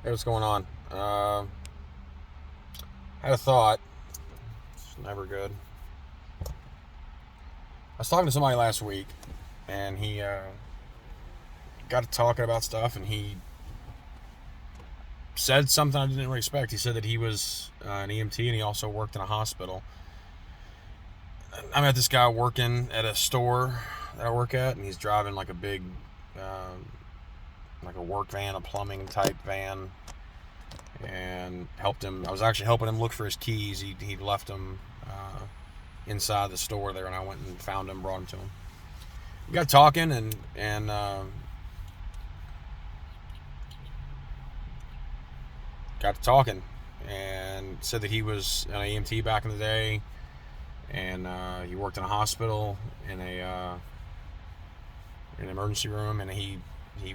Hey, what's going on? Had a thought. It's never good. I was talking to somebody last week, and he got to talking about stuff, and he said something I didn't really expect. He said that he was an EMT, and he also worked in a hospital. I met this guy working at a store that I work at, and he's driving like a big, like a work van, a plumbing type van, and helped him. I was actually helping him look for his keys. He left them inside the store there, and I went and found him, brought him to him. We got talking, and got to talking, and said that he was an EMT back in the day, and he worked in a hospital in an emergency room, and he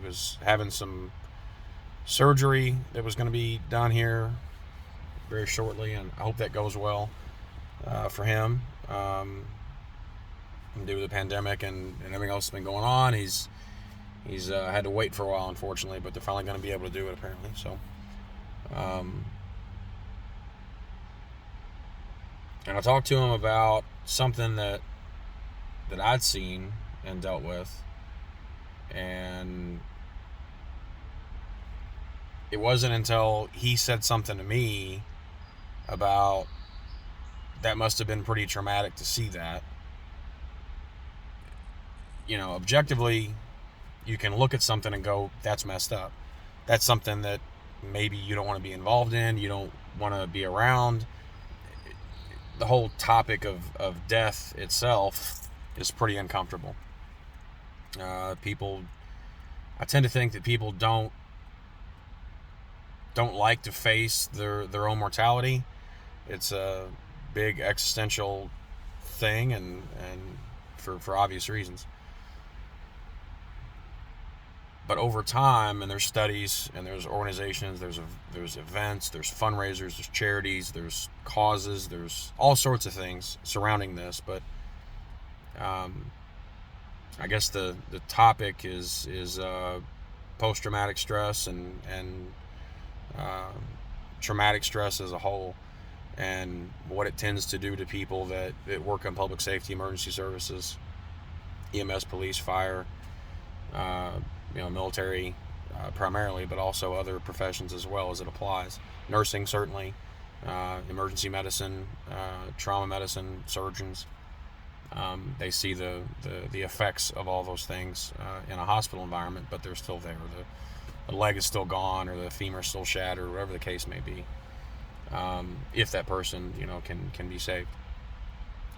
was having some surgery that was going to be done here very shortly, and I hope that goes well for him. Due to the pandemic and everything else that's been going on, he's had to wait for a while, unfortunately, but they're finally going to be able to do it apparently. So, and I talked to him about something that I'd seen and dealt with, and it wasn't until he said something to me about that must have been pretty traumatic to see that. Objectively, you can look at something and go, that's messed up. That's something that maybe you don't want to be involved in, you don't want to be around. The whole topic of death itself is pretty uncomfortable. I tend to think that people don't like to face their own mortality. It's a big existential thing, and for obvious reasons. But over time, and there's studies, and there's organizations, there's events, there's fundraisers, there's charities, there's causes, there's all sorts of things surrounding this. But I guess the topic is post-traumatic stress and traumatic stress as a whole, and what it tends to do to people that work on public safety, emergency services, EMS, police, fire, military primarily, but also other professions as well as it applies. Nursing, certainly, emergency medicine, trauma medicine, surgeons. They see the effects of all those things in a hospital environment, but they're still there. The leg is still gone, or the femur is still shattered, or whatever the case may be. If that person, can be saved.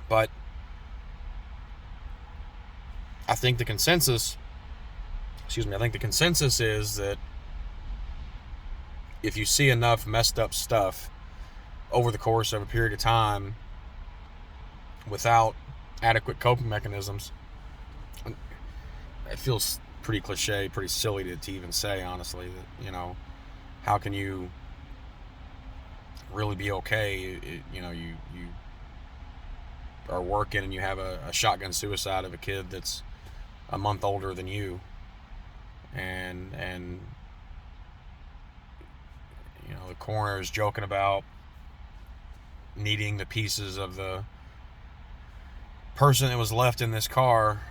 But I think the consensus is that if you see enough messed up stuff over the course of a period of time without adequate coping mechanisms, it feels pretty cliche, pretty silly to even say, honestly, that, how can you really be okay? You are working and you have a shotgun suicide of a kid that's a month older than you, and the coroner is joking about needing the pieces of the person that was left in this car,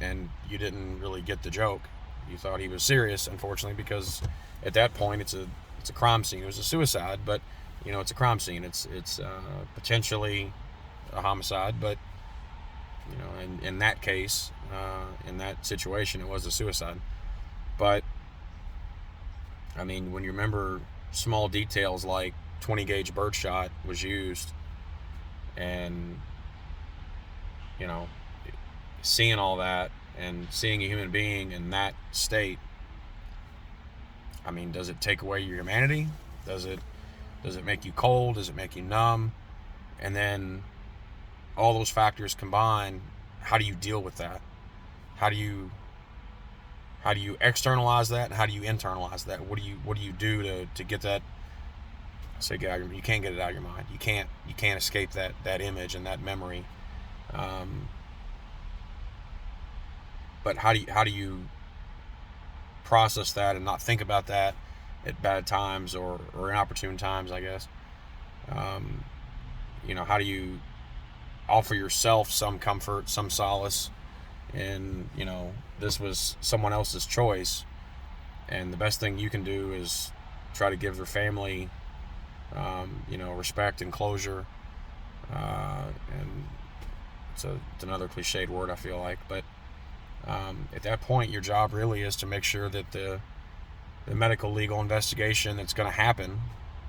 and you didn't really get the joke. You thought he was serious, unfortunately, because at that point it's a crime scene. It was a suicide, but it's a crime scene. It's potentially a homicide, but in that case, in that situation, it was a suicide. But I mean, when you remember small details like 20 gauge birdshot was used, and seeing all that and seeing a human being in that state, I mean, does it take away your humanity? Does it make you cold? Does it make you numb? And then all those factors combined, how do you deal with that? How do you externalize that, and how do you internalize that? What do you do to get that? You can't get it out of your mind. You can't escape that image and that memory. But how do you process that and not think about that at bad times or inopportune times, I guess. How do you offer yourself some comfort, some solace, and this was someone else's choice, and the best thing you can do is try to give their family respect and closure, and it's another cliched word, I feel like, but at that point your job really is to make sure that the medical legal investigation that's going to happen,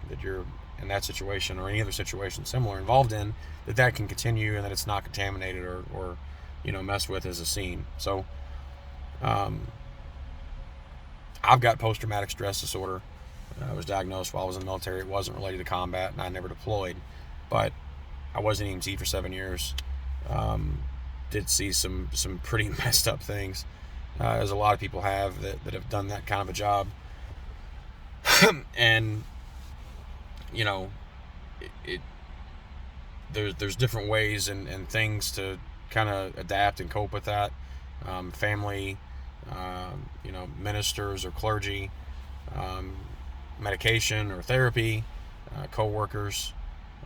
that you're in that situation or any other situation similar involved in, that can continue and that it's not contaminated or messed with as a scene. So I've got post-traumatic stress disorder. I was diagnosed while I was in the military. It wasn't related to combat, and I never deployed, but I was an EMT for 7 years. Did see some pretty messed up things, as a lot of people have that have done that kind of a job. And there's different ways and things to kind of adapt and cope with that. Family, ministers or clergy, medication or therapy, co-workers.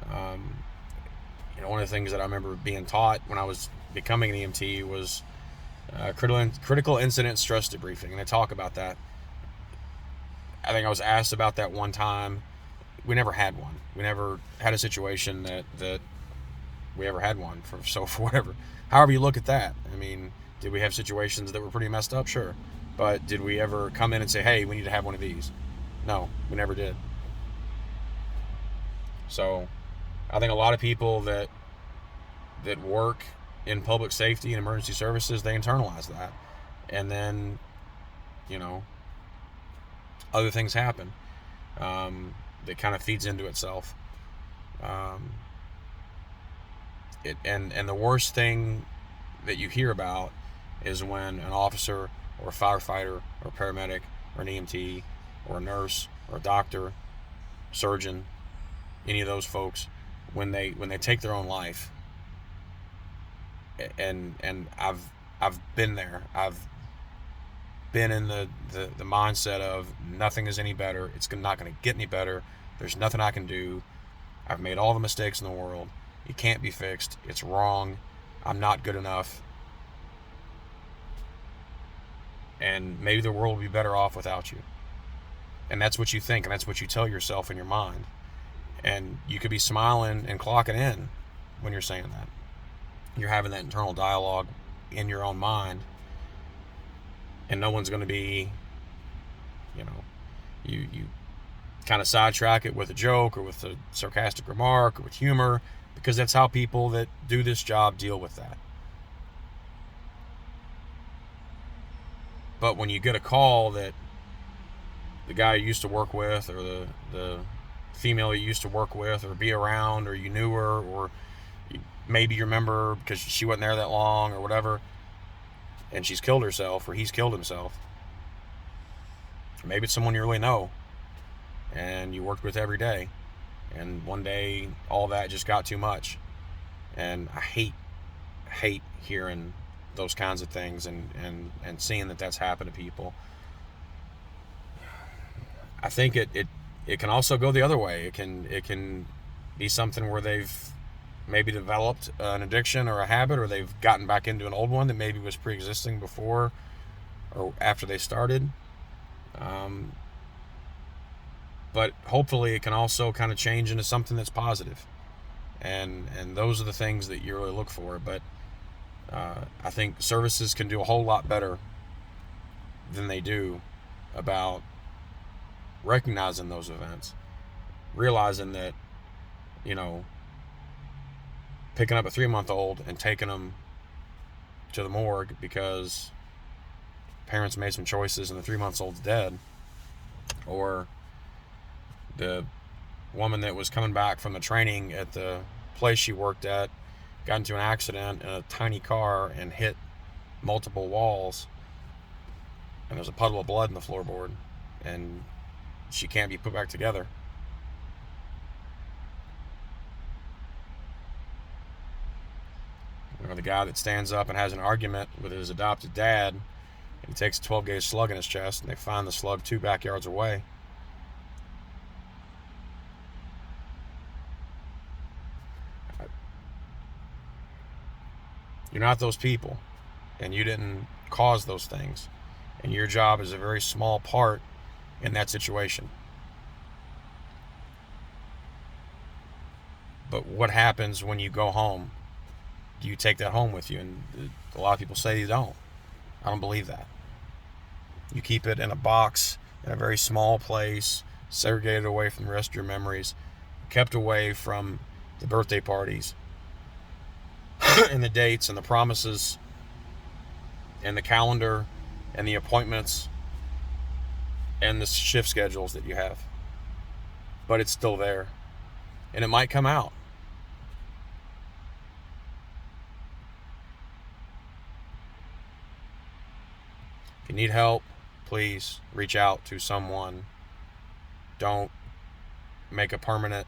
One of the things that I remember being taught when I was becoming an EMT was critical incident stress debriefing, and they talk about that. I think I was asked about that one time. We never had one. We never had a situation that we ever had one for whatever. However you look at that. I mean, did we have situations that were pretty messed up? Sure. But did we ever come in and say, hey, we need to have one of these? No, we never did. So I think a lot of people that work in public safety and emergency services, they internalize that. And then, other things happen. That kind of feeds into itself. And the worst thing that you hear about is when an officer or a firefighter or a paramedic or an EMT or a nurse or a doctor, surgeon, any of those folks, when they take their own life. And I've been there. I've been in the mindset of nothing is any better. It's not going to get any better. There's nothing I can do. I've made all the mistakes in the world. It can't be fixed. It's wrong. I'm not good enough. And maybe the world will be better off without you. And that's what you think, and that's what you tell yourself in your mind. And you could be smiling and clocking in when you're saying that. You're having that internal dialogue in your own mind, and no one's going to be, you kind of sidetrack it with a joke or with a sarcastic remark or with humor, because that's how people that do this job deal with that. But when you get a call that the guy you used to work with, or the female you used to work with or be around, or you knew her, or maybe you remember because she wasn't there that long or whatever, and she's killed herself or he's killed himself, or maybe it's someone you really know and you worked with every day, and one day all that just got too much. And I hate hearing those kinds of things and seeing that that's happened to people. I think it can also go the other way. It can be something where they've maybe developed an addiction or a habit, or they've gotten back into an old one that maybe was pre-existing before or after they started. But hopefully it can also kind of change into something that's positive. And those are the things that you really look for. But I think services can do a whole lot better than they do about recognizing those events, realizing that, picking up a 3-month-old and taking them to the morgue because parents made some choices and the 3-month-old's dead, or the woman that was coming back from the training at the place she worked at got into an accident in a tiny car and hit multiple walls, and there's a puddle of blood in the floorboard, and she can't be put back together. Or the guy that stands up and has an argument with his adopted dad He takes a 12-gauge slug in his chest, and they find the slug 2 backyards away. You're not those people, and you didn't cause those things, and your job is a very small part in that situation. But what happens when you go home? Do you take that home with you? And a lot of people say you don't. I don't believe that. You keep it in a box, in a very small place, segregated away from the rest of your memories, kept away from the birthday parties and the dates and the promises and the calendar and the appointments and the shift schedules that you have. But it's still there. And it might come out. If you need help, please reach out to someone. Don't make a permanent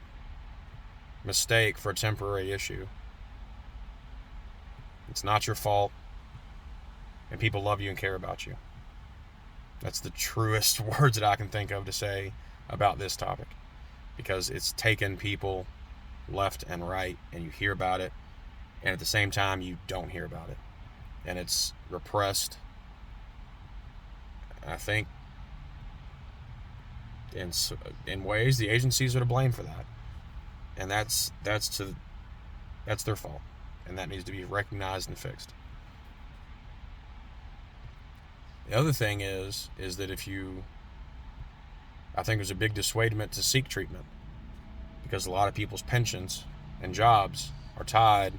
mistake for a temporary issue. It's not your fault, and people love you and care about you. That's the truest words that I can think of to say about this topic, because it's taken people left and right, and you hear about it, and at the same time you don't hear about it, and it's repressed. I think in ways the agencies are to blame for that, and that's their fault, and that needs to be recognized and fixed. The other thing is that I think there's a big dissuadement to seek treatment, because a lot of people's pensions and jobs are tied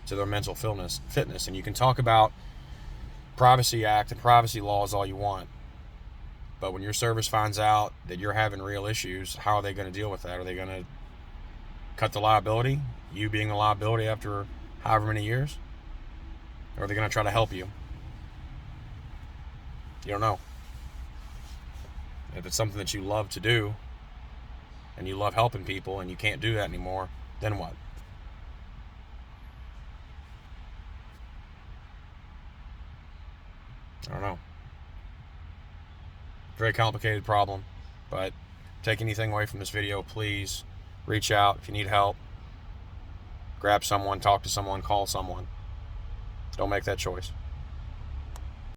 to their mental fitness. And you can talk about Privacy Act and privacy laws all you want, but when your service finds out that you're having real issues, how are they going to deal with that? Are they going to cut the liability, you being the liability after however many years? Or are they going to try to help you? You don't know. If it's something that you love to do, and you love helping people, and you can't do that anymore, then what? I don't know. Very complicated problem, but take anything away from this video, please reach out if you need help. Grab someone, talk to someone, call someone. Don't make that choice.